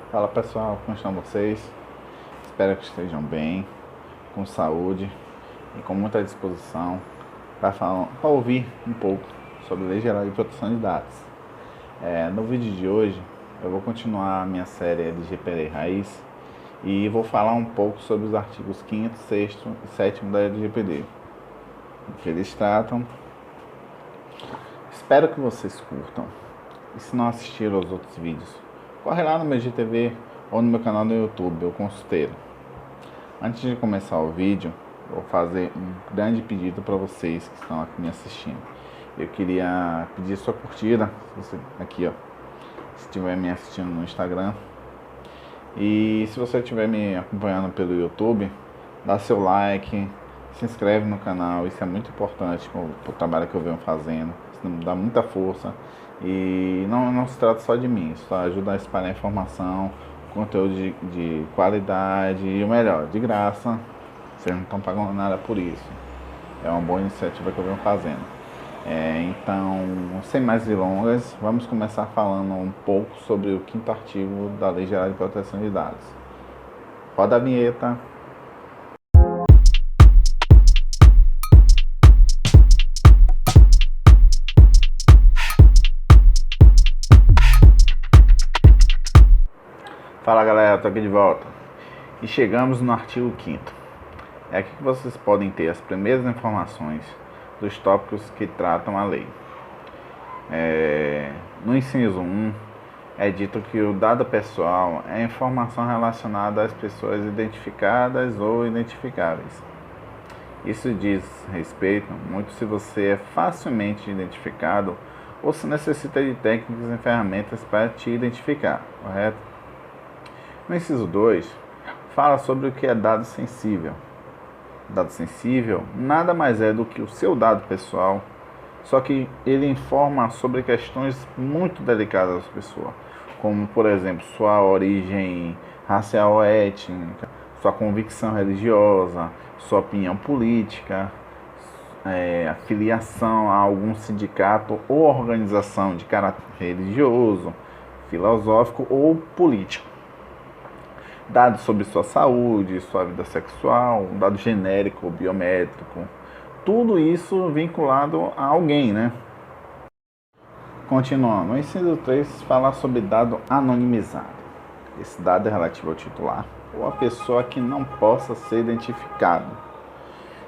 Fala pessoal, como estão vocês? Espero que estejam bem, com saúde e com muita disposição para ouvir um pouco sobre Lei Geral de Proteção de Dados. No vídeo de hoje eu vou continuar a minha série LGPD Raiz e vou falar um pouco sobre os artigos 5º, 6º e 7º da LGPD, o que eles tratam. Espero que vocês curtam. E se não assistiram aos outros vídeos, corre lá no meu GTV ou no meu canal no YouTube, o Consulteiro. Antes de começar o vídeo, vou fazer um grande pedido para vocês que estão aqui me assistindo. Eu queria pedir sua curtida, aqui ó, se estiver me assistindo no Instagram. E se você estiver me acompanhando pelo YouTube, dá seu like, se inscreve no canal, isso é muito importante para o trabalho que eu venho fazendo, isso me dá muita força. E não se trata só de mim, isso ajuda a espalhar informação, conteúdo de qualidade e o melhor, de graça. Vocês não estão pagando nada por isso. É uma boa iniciativa que eu venho fazendo. Então, sem mais delongas, vamos começar falando um pouco sobre o 5º artigo da Lei Geral de Proteção de Dados. Roda a vinheta. Fala galera, tô aqui de volta. E chegamos no artigo 5º. É aqui que vocês podem ter as primeiras informações dos tópicos que tratam a lei. No inciso 1, é dito que o dado pessoal é informação relacionada às pessoas identificadas ou identificáveis. Isso diz respeito muito se você é facilmente identificado ou se necessita de técnicas e ferramentas para te identificar, correto? No inciso 2, fala sobre o que é dado sensível. Dado sensível nada mais é do que o seu dado pessoal, só que ele informa sobre questões muito delicadas da pessoa, como, por exemplo, sua origem racial ou étnica, sua convicção religiosa, sua opinião política, afiliação a algum sindicato ou organização de caráter religioso, filosófico ou político. Dados sobre sua saúde, sua vida sexual, um dado genérico, biométrico, tudo isso vinculado a alguém, né? Continuando, o inciso 3 fala sobre dado anonimizado. Esse dado é relativo ao titular ou a pessoa que não possa ser identificado.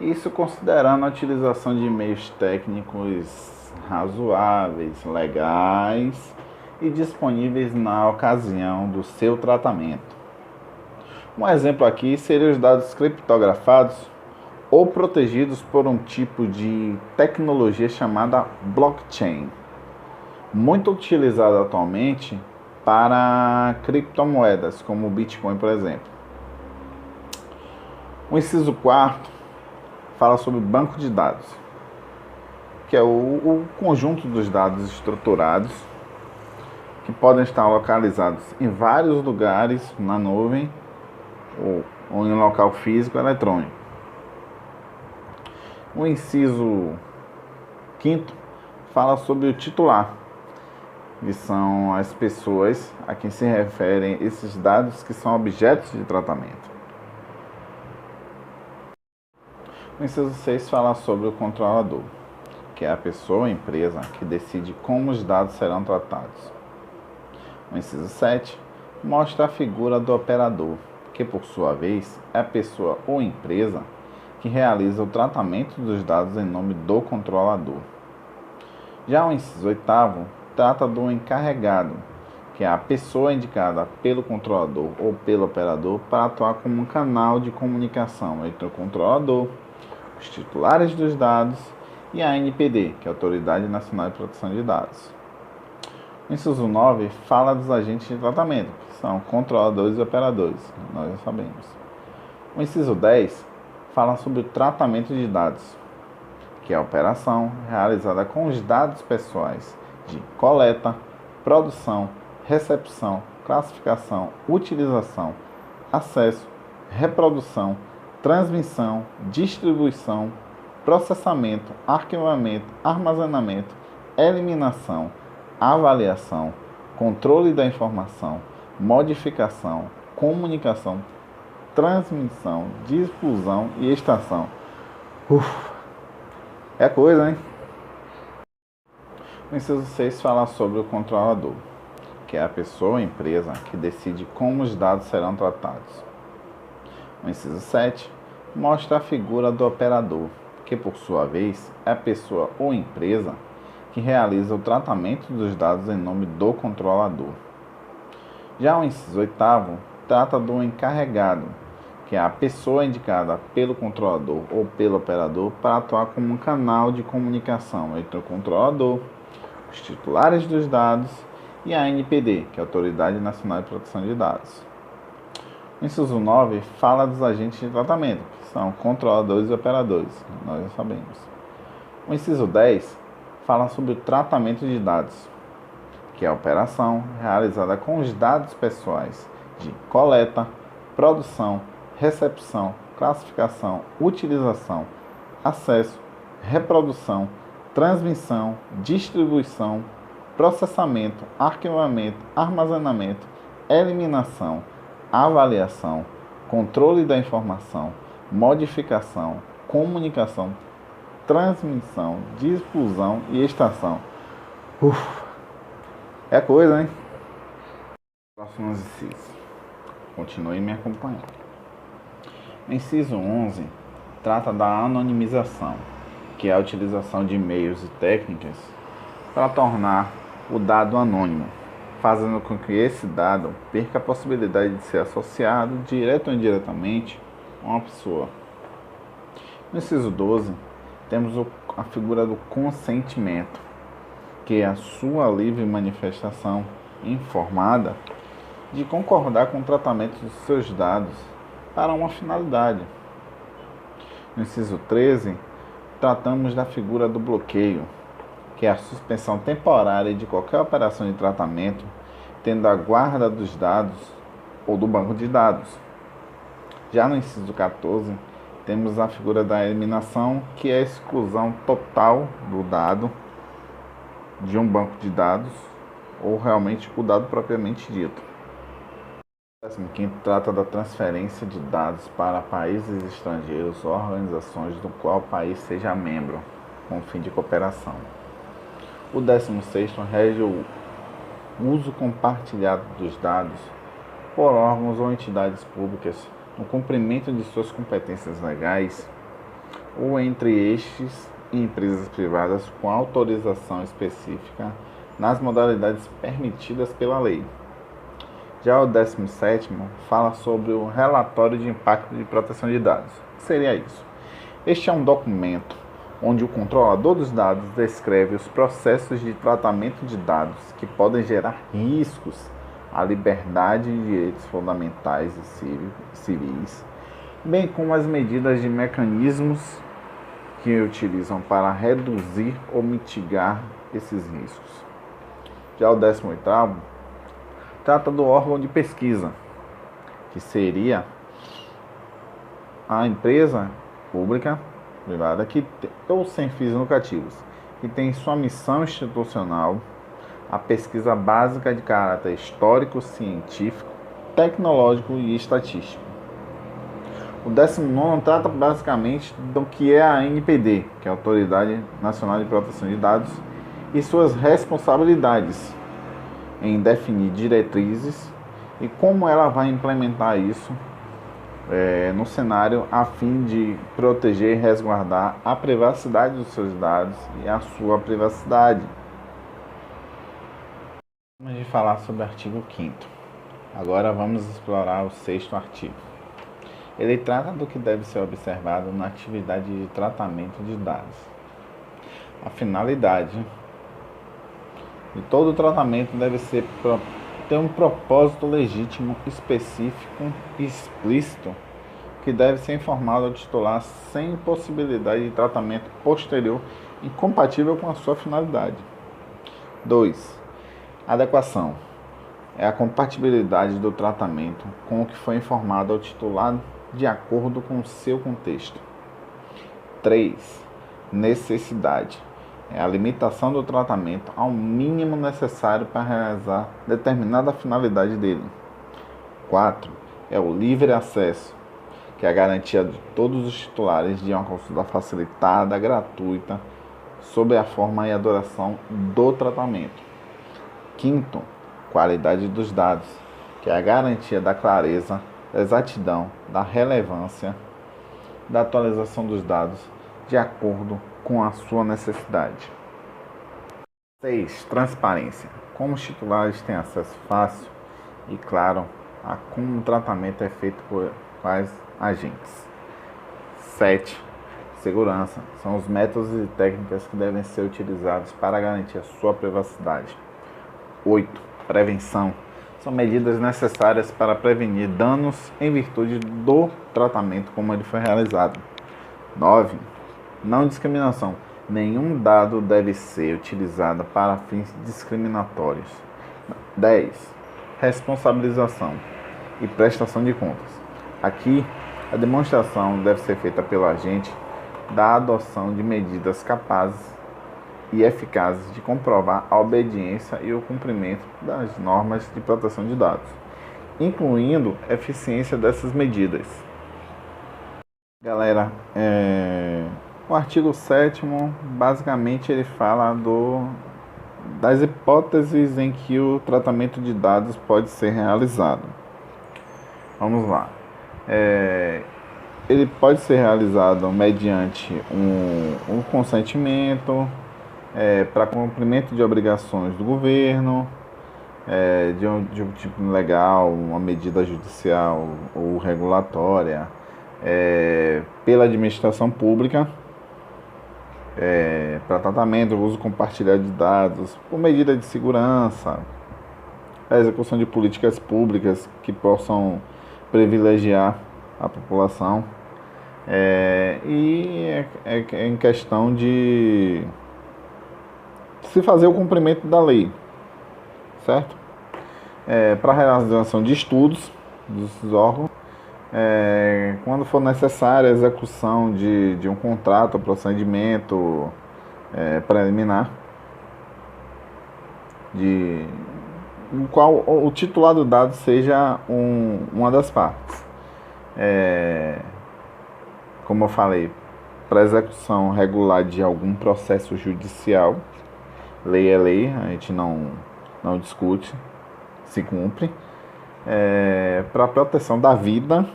Isso considerando a utilização de meios técnicos razoáveis, legais e disponíveis na ocasião do seu tratamento. Um exemplo aqui seria os dados criptografados ou protegidos por um tipo de tecnologia chamada blockchain, muito utilizada atualmente para criptomoedas, como o Bitcoin, por exemplo. O inciso 4 fala sobre banco de dados, que é o conjunto dos dados estruturados que podem estar localizados em vários lugares na nuvem ou em um local físico ou eletrônico. O inciso 5º fala sobre o titular, que são as pessoas a quem se referem esses dados que são objetos de tratamento. O inciso 6 fala sobre o controlador, que é a pessoa ou empresa que decide como os dados serão tratados. O inciso 7 mostra a figura do operador, que por sua vez é a pessoa ou empresa que realiza o tratamento dos dados em nome do controlador. Já o inciso 8º trata do encarregado, que é a pessoa indicada pelo controlador ou pelo operador para atuar como um canal de comunicação entre o controlador, os titulares dos dados e a ANPD, que é a Autoridade Nacional de Proteção de Dados. O inciso 9 fala dos agentes de tratamento, que são controladores e operadores, nós já sabemos. O inciso 10 fala sobre o tratamento de dados, que é a operação realizada com os dados pessoais de coleta, produção, recepção, classificação, utilização, acesso, reprodução, transmissão, distribuição, processamento, arquivamento, armazenamento, eliminação, avaliação, controle da informação, modificação, comunicação, transmissão, difusão e extração. É coisa, hein? O inciso 6 fala sobre o controlador, que é a pessoa ou empresa que decide como os dados serão tratados. O inciso 7 mostra a figura do operador, que por sua vez é a pessoa ou empresa que realiza o tratamento dos dados em nome do controlador. Já o inciso 8º trata do encarregado, que é a pessoa indicada pelo controlador ou pelo operador para atuar como um canal de comunicação entre o controlador, os titulares dos dados e a ANPD, que é a Autoridade Nacional de Proteção de Dados. O inciso 9 fala dos agentes de tratamento, que são controladores e operadores, nós já sabemos. O inciso 10 fala sobre o tratamento de dados, que é a operação realizada com os dados pessoais de coleta, produção, recepção, classificação, utilização, acesso, reprodução, transmissão, distribuição, processamento, arquivamento, armazenamento, eliminação, avaliação, controle da informação, modificação, comunicação, transmissão, difusão e extração. É coisa, hein? Próximo inciso. Continue me acompanhando. O inciso 11 trata da anonimização, que é a utilização de meios e técnicas para tornar o dado anônimo, fazendo com que esse dado perca a possibilidade de ser associado, direto ou indiretamente, a uma pessoa. No inciso 12, temos a figura do consentimento, que é a sua livre manifestação informada de concordar com o tratamento dos seus dados para uma finalidade. No inciso 13, tratamos da figura do bloqueio, que é a suspensão temporária de qualquer operação de tratamento, tendo a guarda dos dados ou do banco de dados. Já no inciso 14, temos a figura da eliminação, que é a exclusão total do dado de um banco de dados, ou realmente o dado propriamente dito. O 15º trata da transferência de dados para países estrangeiros ou organizações do qual o país seja membro, com fim de cooperação. O 16º rege o uso compartilhado dos dados por órgãos ou entidades públicas no cumprimento de suas competências legais ou entre estes e empresas privadas com autorização específica nas modalidades permitidas pela lei. Já o 17º fala sobre o relatório de impacto de proteção de dados. O que seria isso? Este é um documento onde o controlador dos dados descreve os processos de tratamento de dados que podem gerar riscos à liberdade e direitos fundamentais e civis, bem como as medidas de mecanismos que utilizam para reduzir ou mitigar esses riscos. Já o 18º trata do órgão de pesquisa, que seria a empresa pública, privada, ou sem fins lucrativos, que tem sua missão institucional a pesquisa básica de caráter histórico, científico, tecnológico e estatístico. O 19º trata basicamente do que é a ANPD, que é a Autoridade Nacional de Proteção de Dados, e suas responsabilidades em definir diretrizes e como ela vai implementar isso no cenário a fim de proteger e resguardar a privacidade dos seus dados e a sua privacidade. Vamos falar sobre o artigo 5º. Agora vamos explorar o 6º artigo. Ele trata do que deve ser observado na atividade de tratamento de dados. A finalidade de todo tratamento deve ter um propósito legítimo, específico e explícito, que deve ser informado ao titular sem possibilidade de tratamento posterior incompatível com a sua finalidade. 2. Adequação. É a compatibilidade do tratamento com o que foi informado ao titular de acordo com o seu contexto. 3. Necessidade. É a limitação do tratamento ao mínimo necessário para realizar determinada finalidade dele. 4 é o livre acesso, que é a garantia de todos os titulares de uma consulta facilitada, gratuita, sob a forma e a duração do tratamento. Quinto, qualidade dos dados, que é a garantia da clareza, da exatidão, da relevância, da atualização dos dados de acordo com a sua necessidade. 6. Transparência. Como os titulares têm acesso fácil e claro a como o tratamento é feito por quais agentes. 7. Segurança. São os métodos e técnicas que devem ser utilizados para garantir a sua privacidade. 8. Prevenção. São medidas necessárias para prevenir danos em virtude do tratamento como ele foi realizado. 9. Não discriminação. Nenhum dado deve ser utilizado para fins discriminatórios. 10. Responsabilização e prestação de contas. Aqui, a demonstração deve ser feita pelo agente da adoção de medidas capazes e eficazes de comprovar a obediência e o cumprimento das normas de proteção de dados, incluindo a eficiência dessas medidas. Galera, o artigo 7º, basicamente, ele fala das hipóteses em que o tratamento de dados pode ser realizado. Vamos lá. Ele pode ser realizado mediante um consentimento, para cumprimento de obrigações do governo, de um tipo legal, uma medida judicial ou regulatória, pela administração pública, para tratamento, uso compartilhado de dados, por medida de segurança, a execução de políticas públicas que possam privilegiar a população, e em questão de se fazer o cumprimento da lei, certo? Para a realização de estudos dos órgãos, quando for necessária a execução de um contrato ou procedimento preliminar, no qual o titular do dado seja uma das partes. Como eu falei, para execução regular de algum processo judicial, lei é lei, a gente não discute, se cumpre. Para a proteção da vida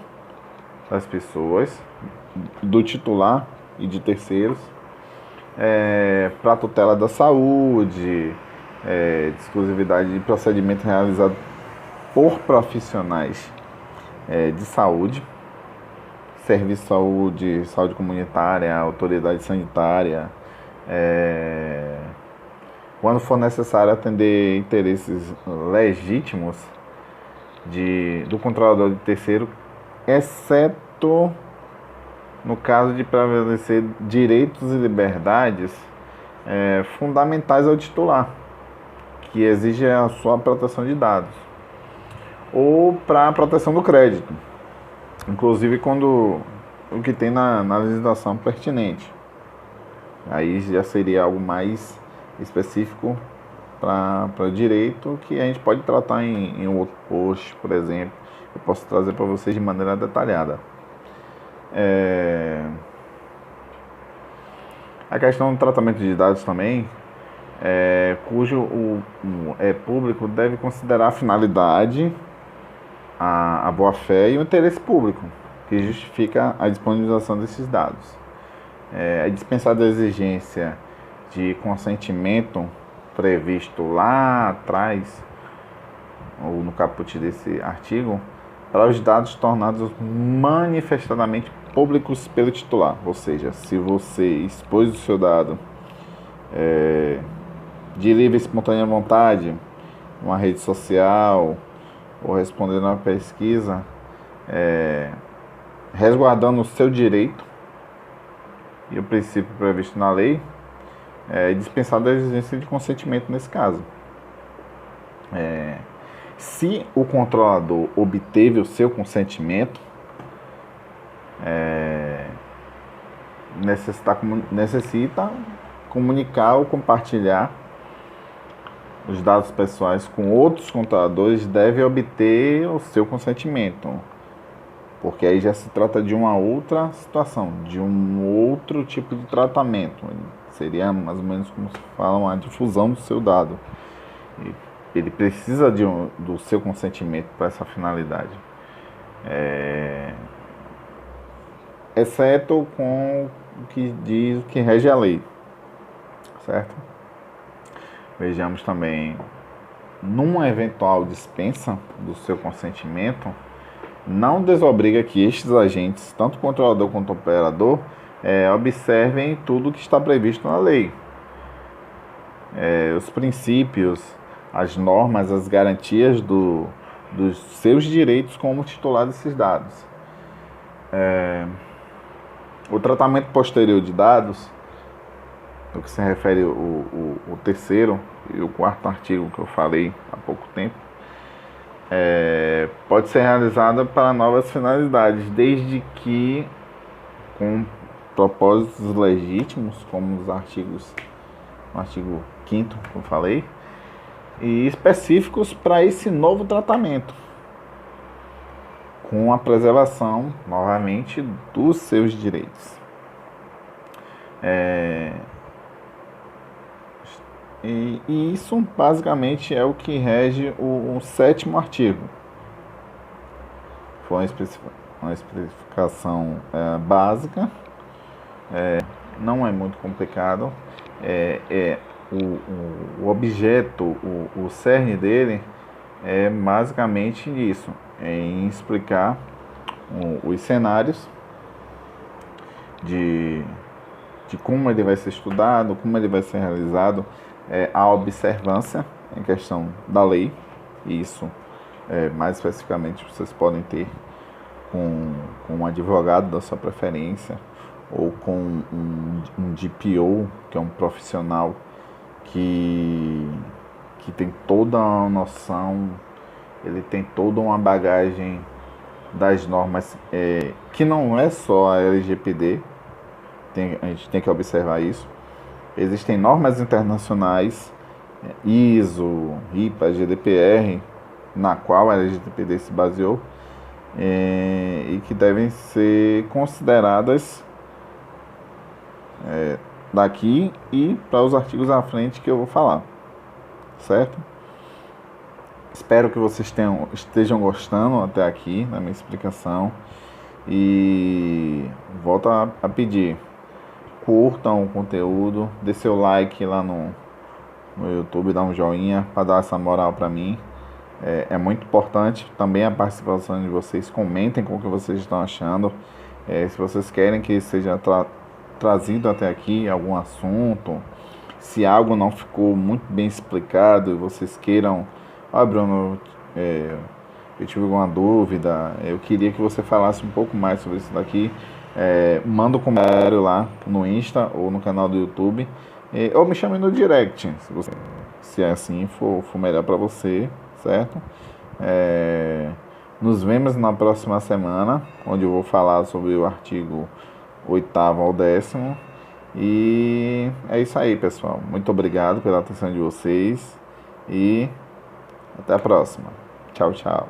das pessoas, do titular e de terceiros, para a tutela da saúde, de exclusividade de procedimento realizado por profissionais de saúde, serviço de saúde comunitária, autoridade sanitária, quando for necessário atender interesses legítimos do controlador de terceiro, exceto no caso de prevalecer direitos e liberdades fundamentais ao titular, que exige a sua proteção de dados, ou para a proteção do crédito, inclusive quando o que tem na legislação pertinente. Aí já seria algo mais específico para direito, que a gente pode tratar em um outro post, por exemplo. Eu posso trazer para vocês de maneira detalhada. A questão do tratamento de dados também, cujo o público deve considerar a finalidade, a boa-fé e o interesse público, que justifica a disponibilização desses dados. É dispensada a exigência de consentimento previsto lá atrás, ou no caput desse artigo, para os dados tornados manifestadamente públicos pelo titular. Ou seja, se você expôs o seu dado de livre e espontânea vontade, uma rede social, ou respondendo a uma pesquisa, resguardando o seu direito e o princípio previsto na lei, é dispensada a exigência de consentimento nesse caso. Se o controlador obteve o seu consentimento, necessita comunicar ou compartilhar os dados pessoais com outros controladores, deve obter o seu consentimento, porque aí já se trata de uma outra situação, de um outro tipo de tratamento. Seria mais ou menos como se fala uma difusão do seu dado. Ele precisa do seu consentimento para essa finalidade. Exceto com o que diz, o que rege a lei, certo? Vejamos também, numa eventual dispensa do seu consentimento, não desobriga que estes agentes, tanto o controlador quanto o operador, observem tudo que está previsto na lei. Os princípios, as normas, as garantias dos seus direitos como titular desses dados. O tratamento posterior de dados, no que se refere o terceiro e o quarto artigo que eu falei há pouco tempo, pode ser realizada para novas finalidades, desde que com propósitos legítimos, como o artigo 5º que eu falei, e específicos para esse novo tratamento, com a preservação, novamente, dos seus direitos. E isso, basicamente, é o que rege o 7º artigo. Foi uma especificação básica, não é muito complicado. O objeto, o cerne dele é basicamente isso, em explicar os cenários de como ele vai ser estudado, como ele vai ser realizado, a observância em questão da lei. Isso, mais especificamente, vocês podem ter com um advogado da sua preferência, ou com um DPO, que é um profissional que tem toda a noção, ele tem toda uma bagagem das normas, que não é só a LGPD, a gente tem que observar isso. Existem normas internacionais, ISO, IPA, GDPR, na qual a LGPD se baseou, e que devem ser consideradas daqui e para os artigos à frente que eu vou falar, certo? Espero que vocês estejam gostando até aqui da minha explicação, e volto a pedir, curtam o conteúdo, dê seu like lá no YouTube, dá um joinha para dar essa moral para mim. É muito importante também a participação de vocês. Comentem com o que vocês estão achando. Se vocês querem que seja trazido até aqui algum assunto, se algo não ficou muito bem explicado e vocês queiram, Bruno, eu tive alguma dúvida, eu queria que você falasse um pouco mais sobre isso daqui, manda um comentário lá no Insta ou no canal do YouTube, ou me chame no direct, se assim for melhor para você, certo? Nos vemos na próxima semana, onde eu vou falar sobre o artigo 8º ao 10º. E é isso aí, pessoal. Muito obrigado pela atenção de vocês e até a próxima. Tchau, tchau.